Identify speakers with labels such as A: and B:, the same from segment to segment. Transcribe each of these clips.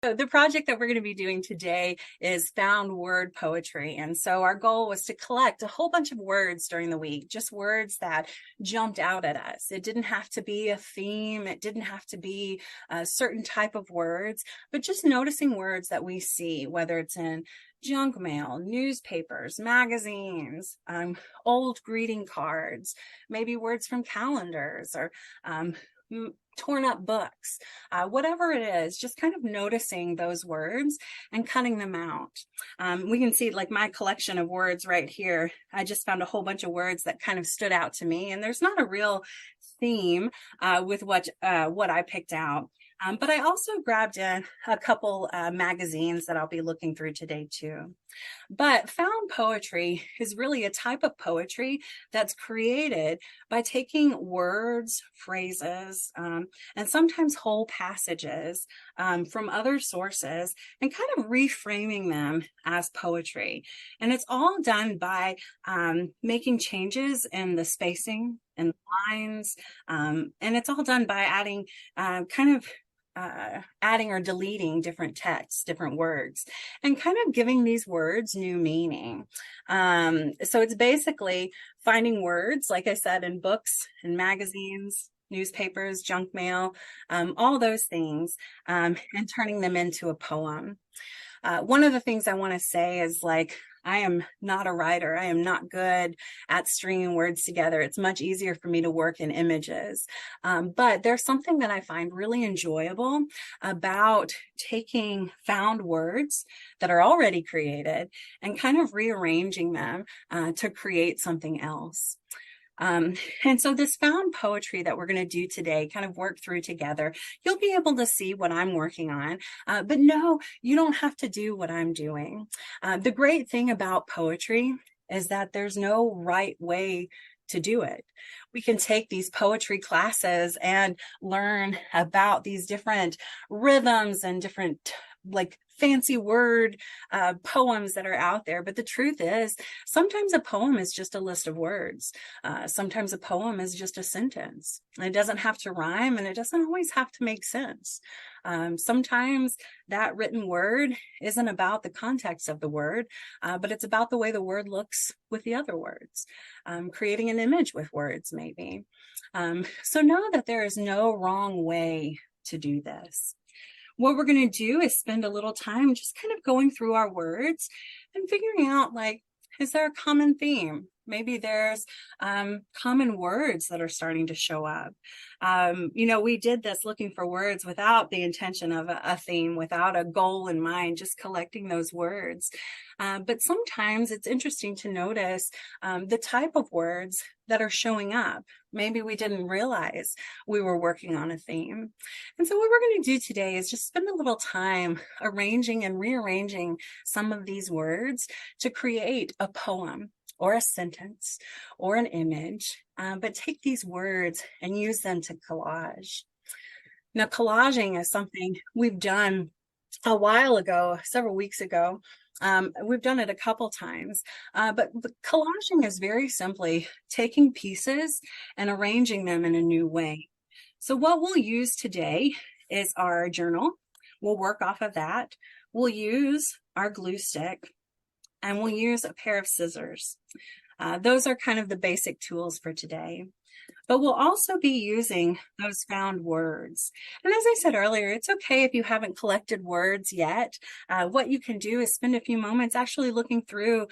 A: So the project that we're going to be doing today is found word poetry. And so our goal was to collect a whole bunch of words during the week, just words that jumped out at us. It didn't have to be a theme. It didn't have to be a certain type of words, but just noticing words that we see, whether it's in junk mail, newspapers, magazines, old greeting cards, maybe words from calendars or torn up books, whatever it is, just kind of noticing those words and cutting them out. We can see like my collection of words right here. I just found a whole bunch of words that kind of stood out to me, and there's not a real theme with what I picked out. But I also grabbed in a couple magazines that I'll be looking through today too. But found poetry is really a type of poetry that's created by taking words, phrases, and sometimes whole passages from other sources and kind of reframing them as poetry. And it's all done by making changes in the spacing and lines, and it's all done by adding adding or deleting different texts, different words, and kind of giving these words new meaning. So it's basically finding words, like I said, in books and magazines, newspapers, junk mail, all those things, and turning them into a poem. One of the things I want to say is like, I am not a writer. I am not good at stringing words together. It's much easier for me to work in images. But there's something that I find really enjoyable about taking found words that are already created and kind of rearranging them to create something else. And so this found poetry that we're going to do today, kind of work through together, you'll be able to see what I'm working on. But no, you don't have to do what I'm doing. The great thing about poetry is that there's no right way to do it. We can take these poetry classes and learn about these different rhythms and different like fancy word poems that are out there. But the truth is, sometimes a poem is just a list of words. Sometimes a poem is just a sentence. It doesn't have to rhyme, and it doesn't always have to make sense. Sometimes that written word isn't about the context of the word, but it's about the way the word looks with the other words, creating an image with words, maybe. So know that there is no wrong way to do this. What we're going to do is spend a little time just kind of going through our words and figuring out, like, is there a common theme? Maybe there's common words that are starting to show up. We did this looking for words without the intention of a theme, without a goal in mind, just collecting those words. But sometimes it's interesting to notice the type of words that are showing up. Maybe we didn't realize we were working on a theme. And so what we're going to do today is just spend a little time arranging and rearranging some of these words to create a poem or a sentence or an image, but take these words and use them to collage. Now, collaging is something we've done a while ago, several weeks ago. We've done it a couple times, but collaging is very simply taking pieces and arranging them in a new way. So what we'll use today is our journal. We'll work off of that. We'll use our glue stick, and we'll use a pair of scissors. Those are kind of the basic tools for today. But we'll also be using those found words. And as I said earlier, it's okay if you haven't collected words yet. What you can do is spend a few moments actually looking through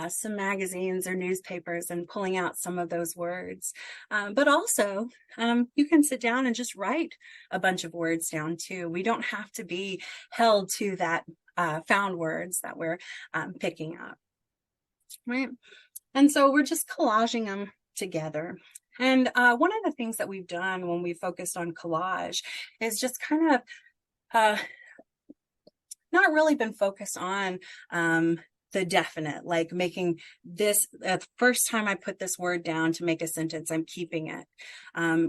A: some magazines or newspapers and pulling out some of those words. But also, you can sit down and just write a bunch of words down too. We don't have to be held to that found words that we're picking up, right? And so we're just collaging them together. And one of the things that we've done when we focused on collage is just kind of not really been focused on the definite, like making this, the first time I put this word down to make a sentence, I'm keeping it.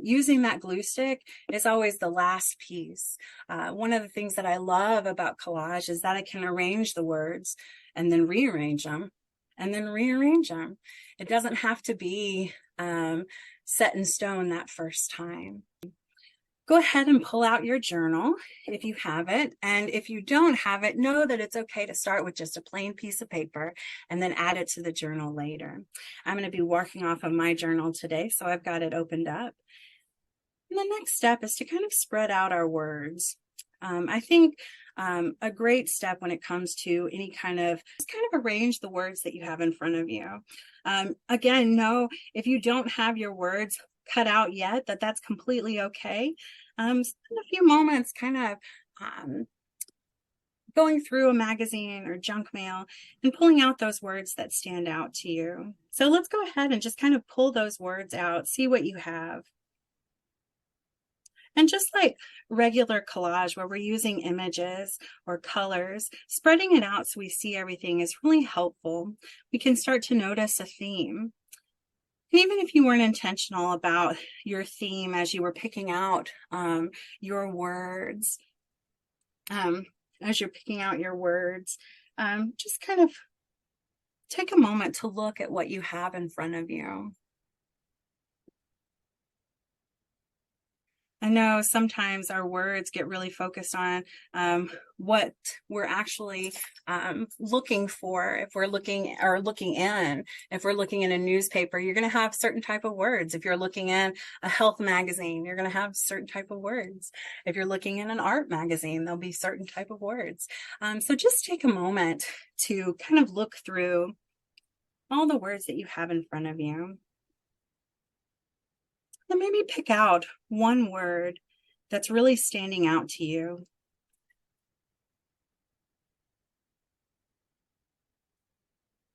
A: Using that glue stick is always the last piece. One of the things that I love about collage is that I can arrange the words and then rearrange them and then rearrange them. It doesn't have to be set in stone that first time. Go ahead and pull out your journal if you have it. And if you don't have it, know that it's okay to start with just a plain piece of paper and then add it to the journal later. I'm going to be working off of my journal today, so I've got it opened up. And the next step is to kind of spread out our words. I think a great step when it comes to any kind of, just kind of arrange the words that you have in front of you. Again, no, if you don't have your words cut out yet, that's completely okay. Spend a few moments kind of going through a magazine or junk mail and pulling out those words that stand out to you. So let's go ahead and just kind of pull those words out, see what you have. And just like regular collage where we're using images or colors, spreading it out so we see everything is really helpful. We can start to notice a theme. And even if you weren't intentional about your theme as you were picking out your words, just kind of take a moment to look at what you have in front of you. I know sometimes our words get really focused on what we're actually looking for. If we're looking in a newspaper, you're going to have certain type of words. If you're looking in a health magazine, you're going to have certain type of words. If you're looking in an art magazine, there'll be certain type of words. So just take a moment to kind of look through all the words that you have in front of you. And maybe pick out one word that's really standing out to you.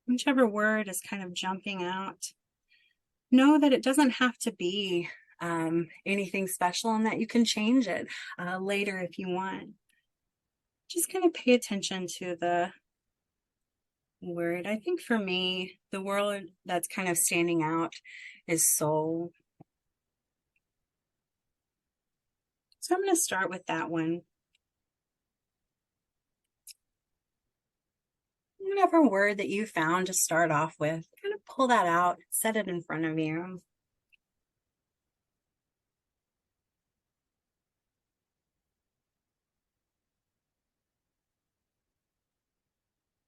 A: Whichever word is kind of jumping out, know that it doesn't have to be anything special and that you can change it later if you want. Just kind of pay attention to the word. I think for me, the word that's kind of standing out is soul. So I'm going to start with that one. Whatever word that you found to start off with, kind of pull that out, set it in front of you.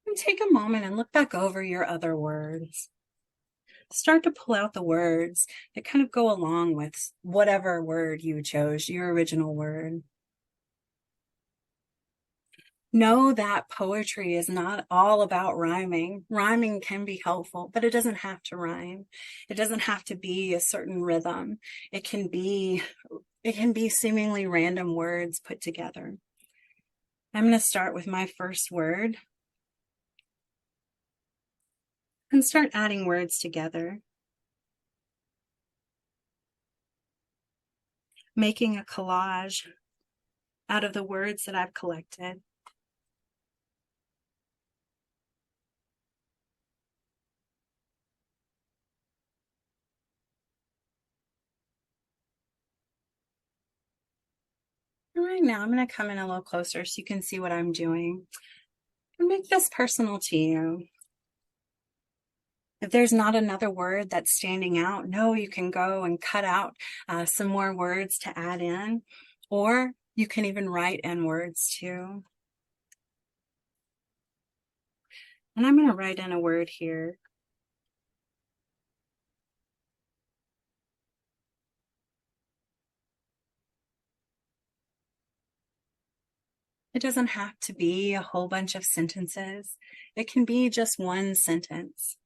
A: And take a moment and look back over your other words. Start to pull out the words that kind of go along with whatever word you chose, your original word. Know that poetry is not all about rhyming. Rhyming can be helpful, but it doesn't have to rhyme. It doesn't have to be a certain rhythm. It can be seemingly random words put together. I'm going to start with my first word and start adding words together, making a collage out of the words that I've collected. And right now, I'm going to come in a little closer so you can see what I'm doing. And make this personal to you. If there's not another word that's standing out, no, you can go and cut out some more words to add in, or you can even write in words too. And I'm going to write in a word here. It doesn't have to be a whole bunch of sentences. It can be just one sentence.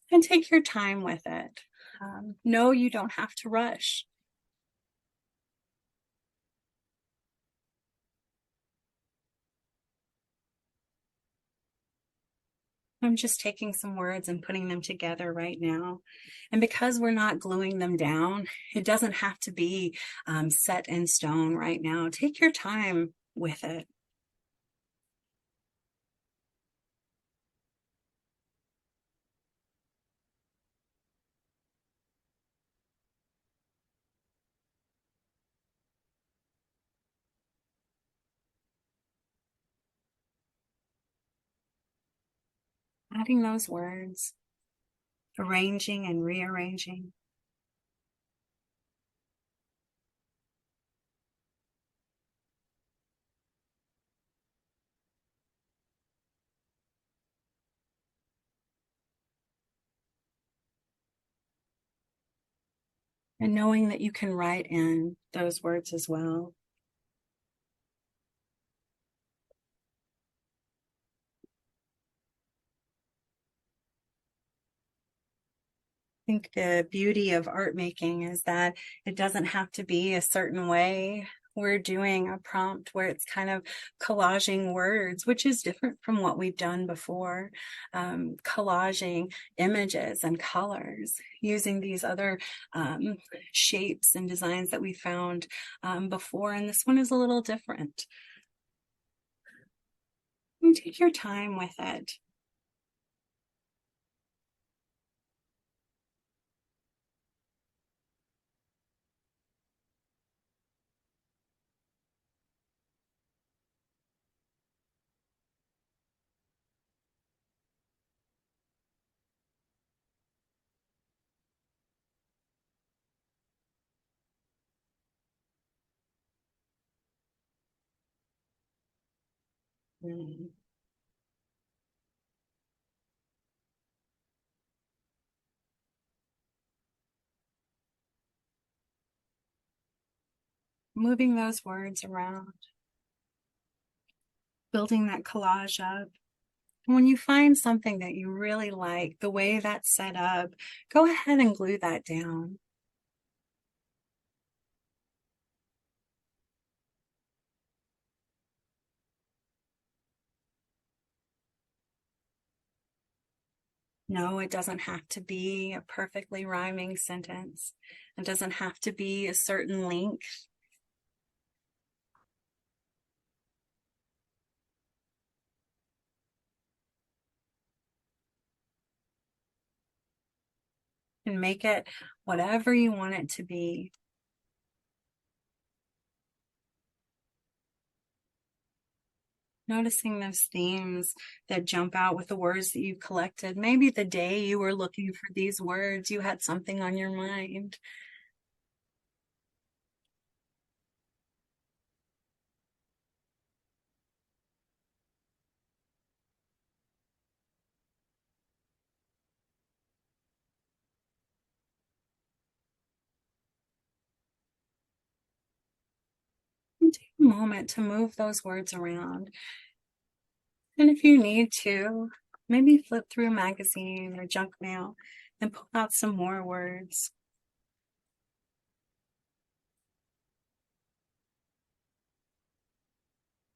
A: And take your time with it. No, you don't have to rush. I'm just taking some words and putting them together right now. And because we're not gluing them down, it doesn't have to be set in stone right now. Take your time with it. Adding those words, arranging and rearranging. And knowing that you can write in those words as well. I think the beauty of art making is that it doesn't have to be a certain way. We're doing a prompt where it's kind of collaging words, which is different from what we've done before. Collaging images and colors using these other shapes and designs that we found before. And this one is a little different. You take your time with it. Mm. Moving those words around, building that collage up. When you find something that you really like, the way that's set up, go ahead and glue that down. No, it doesn't have to be a perfectly rhyming sentence. It doesn't have to be a certain length. And make it whatever you want it to be. Noticing those themes that jump out with the words that you collected. Maybe the day you were looking for these words, you had something on your mind. And take a moment to move those words around. And if you need to, maybe flip through a magazine or junk mail and pull out some more words.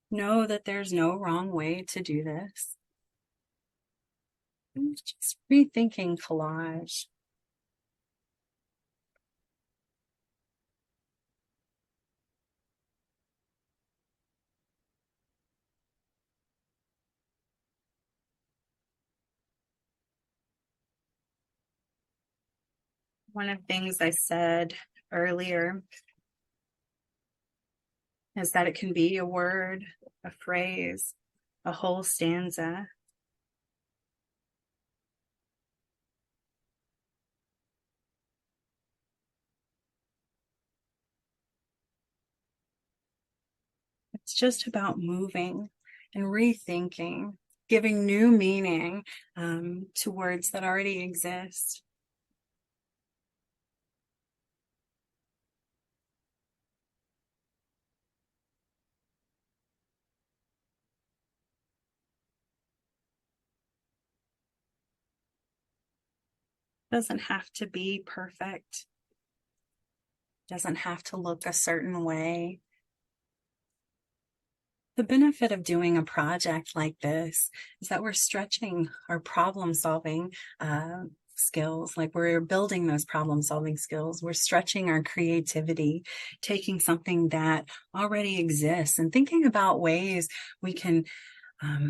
A: Know that there's no wrong way to do this. And just rethinking collage. One of the things I said earlier is that it can be a word, a phrase, a whole stanza. It's just about moving and rethinking, giving new meaning to words that already exist. It doesn't have to be perfect. It doesn't have to look a certain way. The benefit of doing a project like this is that we're stretching our problem solving skills, like we're building those problem solving skills. We're stretching our creativity, taking something that already exists and thinking about ways we can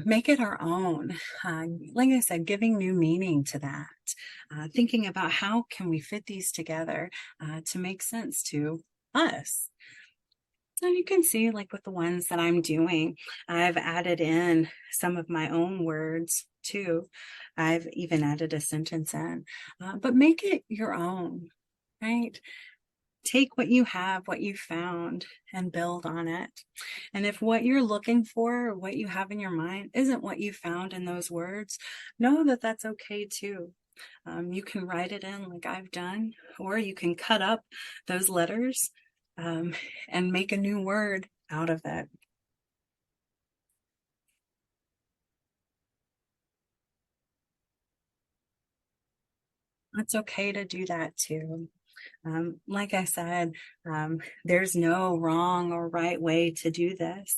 A: make it our own. Like I said, giving new meaning to that, thinking about how can we fit these together to make sense to us. And you can see, like with the ones that I'm doing, I've added in some of my own words too. I've even added a sentence in, but make it your own, right? Take what you have, what you found, and build on it. And if what you're looking for, what you have in your mind, isn't what you found in those words, know that that's okay too. You can write it in like I've done, or you can cut up those letters and make a new word out of it. It's okay to do that too. Like I said, there's no wrong or right way to do this.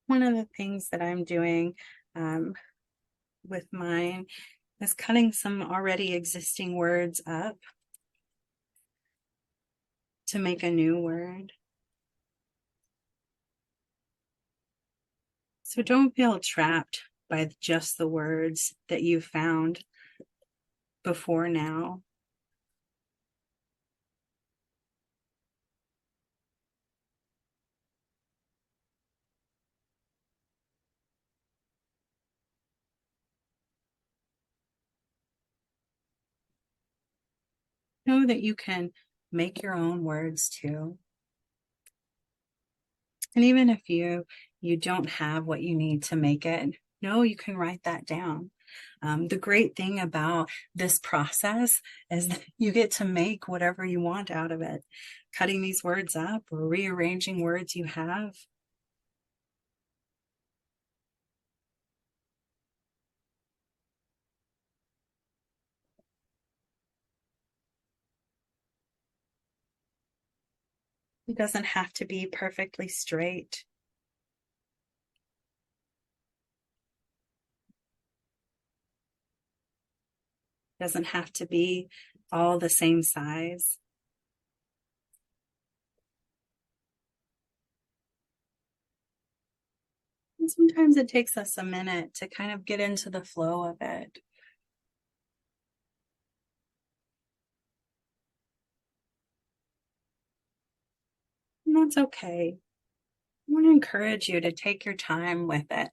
A: One of the things that I'm doing um, with mine is cutting some already existing words up to make a new word. So don't feel trapped by just the words that you found before now. Know that you can make your own words too. And even if you don't have what you need to make it, no, you can write that down. The great thing about this process is that you get to make whatever you want out of it. Cutting these words up or rearranging words you have. It doesn't have to be perfectly straight. It doesn't have to be all the same size. And sometimes it takes us a minute to kind of get into the flow of it. And that's okay. I want to encourage you to take your time with it.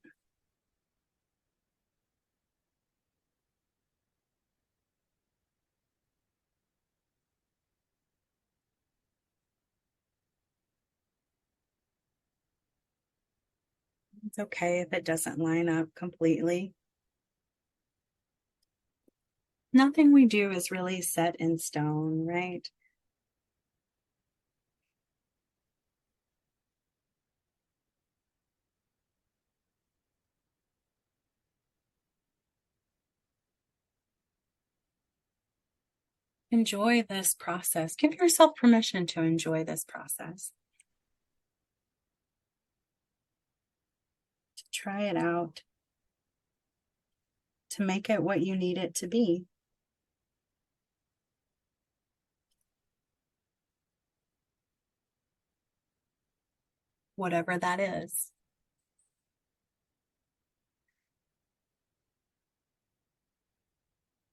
A: It's okay if it doesn't line up completely. Nothing we do is really set in stone, right? Enjoy this process. Give yourself permission to enjoy this process. To try it out. To make it what you need it to be. Whatever that is.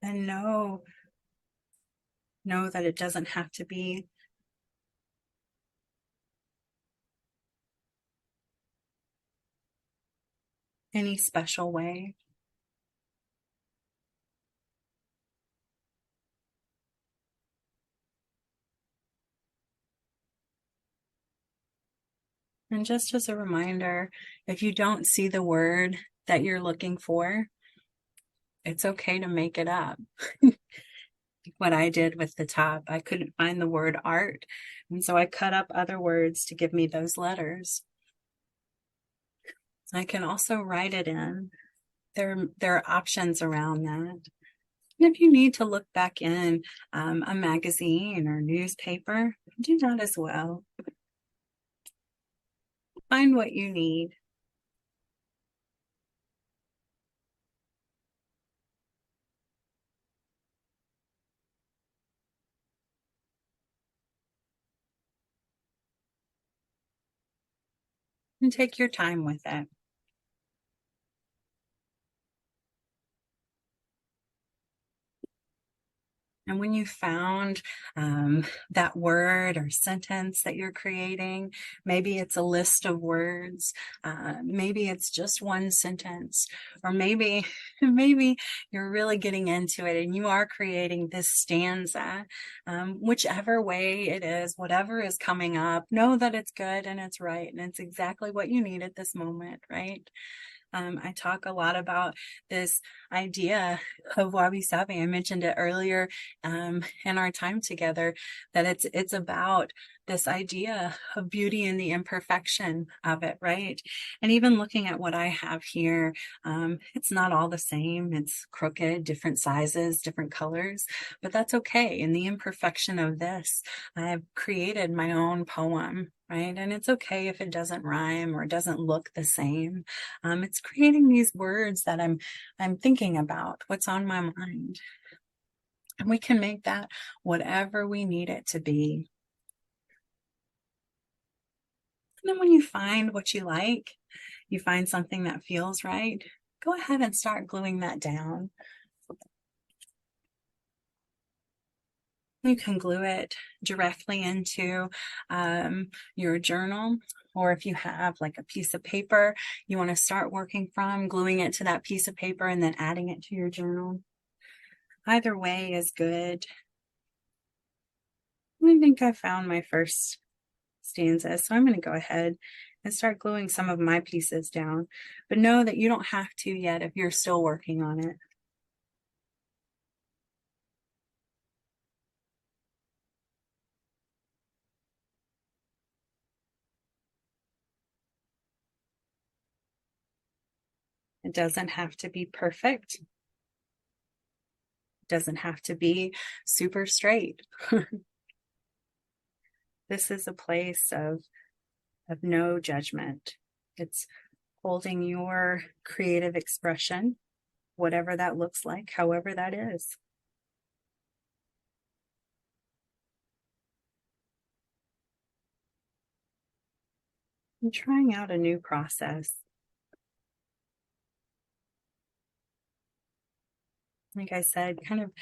A: And know that it doesn't have to be any special way. And just as a reminder, if you don't see the word that you're looking for, it's okay to make it up. What I did with the top, I couldn't find the word art. And so I cut up other words to give me those letters. I can also write it in. There are options around that. And if you need to look back in a magazine or newspaper, do that as well. Find what you need. And take your time with it. And when you found that word or sentence that you're creating, maybe it's a list of words, maybe it's just one sentence, or maybe maybe you're really getting into it and you are creating this stanza. Whichever way it is, whatever is coming up, know that it's good and it's right and it's exactly what you need at this moment, right? I talk a lot about this idea of wabi sabi. I mentioned it earlier in our time together, that it's about this idea of beauty in the imperfection of it, right? And even looking at what I have here, it's not all the same. It's crooked, different sizes, different colors, but that's okay. In the imperfection of this, I've created my own poem, right? And it's okay if it doesn't rhyme or doesn't look the same. It's creating these words that I'm thinking about, what's on my mind. And we can make that whatever we need it to be. And then when you find what you like, you find something that feels right, go ahead and start gluing that down. You can glue it directly into your journal, or if you have like a piece of paper you want to start working from, gluing it to that piece of paper and then adding it to your journal. Either way is good. I think I found my first stanza, so I'm going to go ahead and start gluing some of my pieces down. But know that you don't have to yet if you're still working on it. It doesn't have to be perfect. It doesn't have to be super straight. This is a place of no judgment. It's holding your creative expression, whatever that looks like, however that is. And trying out a new process. Like I said, kind of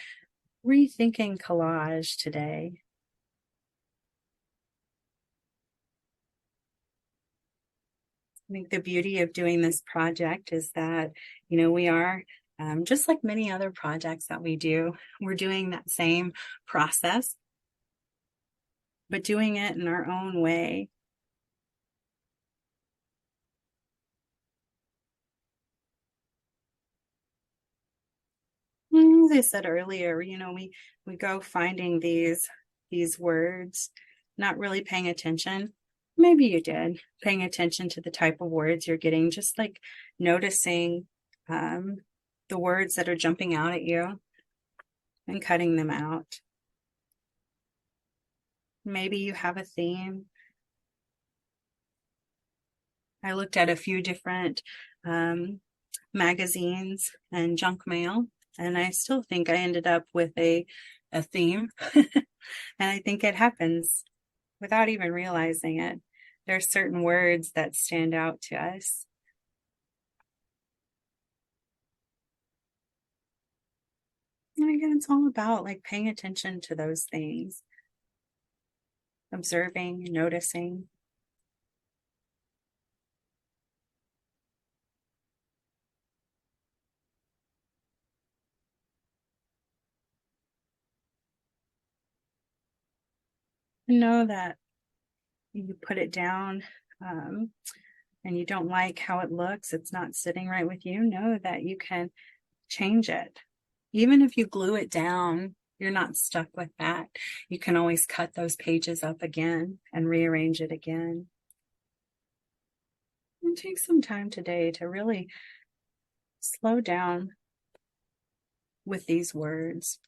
A: rethinking collage today. I think the beauty of doing this project is that, we are just like many other projects that we do, we're doing that same process, but doing it in our own way. As I said earlier, we go finding these words, not really paying attention. Maybe you did, paying attention to the type of words you're getting, just like noticing um, the words that are jumping out at you and cutting them out. Maybe you have a theme. I looked at a few different magazines and junk mail, and I still think I ended up with a theme. And I think it happens without even realizing it. There are certain words that stand out to us. And again, it's all about like paying attention to those things, observing, noticing. And know that you put it down um, and you don't like how it looks, it's not sitting right with you, know that you can change it. Even if you glue it down, you're not stuck with that. You can always cut those pages up again and rearrange it again. And take some time today to really slow down with these words,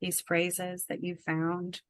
A: these phrases that you found.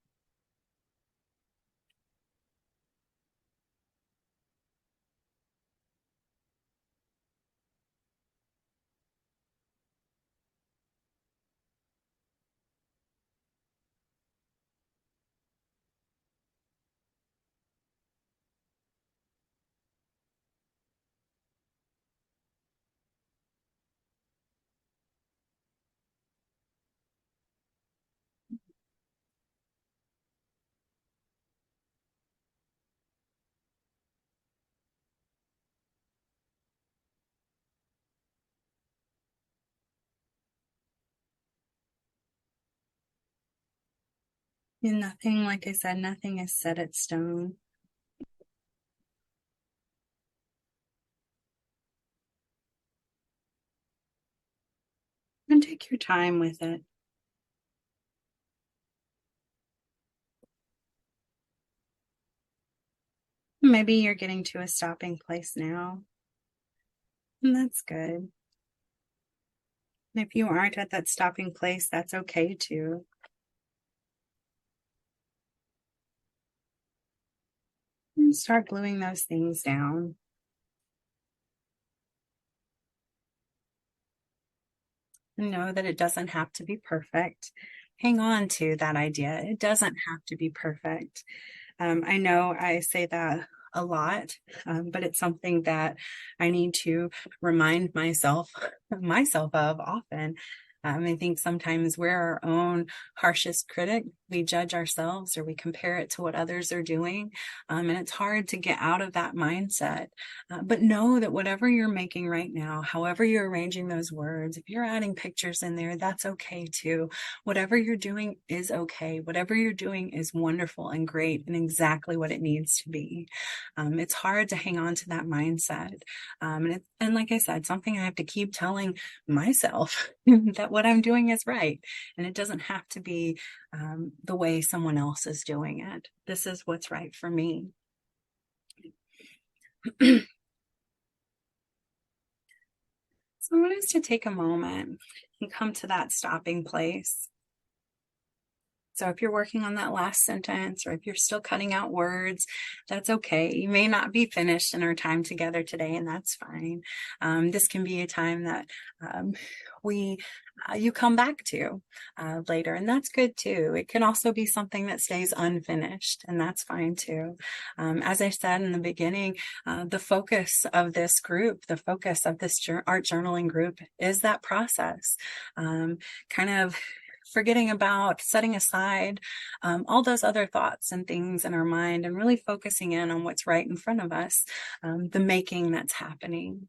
A: And nothing, like I said, nothing is set in stone. And take your time with it. Maybe you're getting to a stopping place now, and that's good. And if you aren't at that stopping place, that's okay too. And start gluing those things down. And know that it doesn't have to be perfect. Hang on to that idea. It doesn't have to be perfect. I know I say that a lot, but it's something that I need to remind myself of often. I think sometimes we're our own harshest critic. We judge ourselves or we compare it to what others are doing. And it's hard to get out of that mindset. But know that whatever you're making right now, however you're arranging those words, if you're adding pictures in there, that's okay too. Whatever you're doing is okay. Whatever you're doing is wonderful and great and exactly what it needs to be. It's hard to hang on to that mindset. And like I said, something I have to keep telling myself that what I'm doing is right. And it doesn't have to be the way someone else is doing it. This is what's right for me. So I want us to take a moment and come to that stopping place. So if you're working on that last sentence or if you're still cutting out words, that's okay. You may not be finished in our time together today, and that's fine. This can be a time that you come back to later, and that's good too. It can also be something that stays unfinished, and that's fine too. As I said in the beginning, the focus of this group, the focus of this art journaling group is that process. Kind of forgetting about, setting aside all those other thoughts and things in our mind and really focusing in on what's right in front of us, the making that's happening.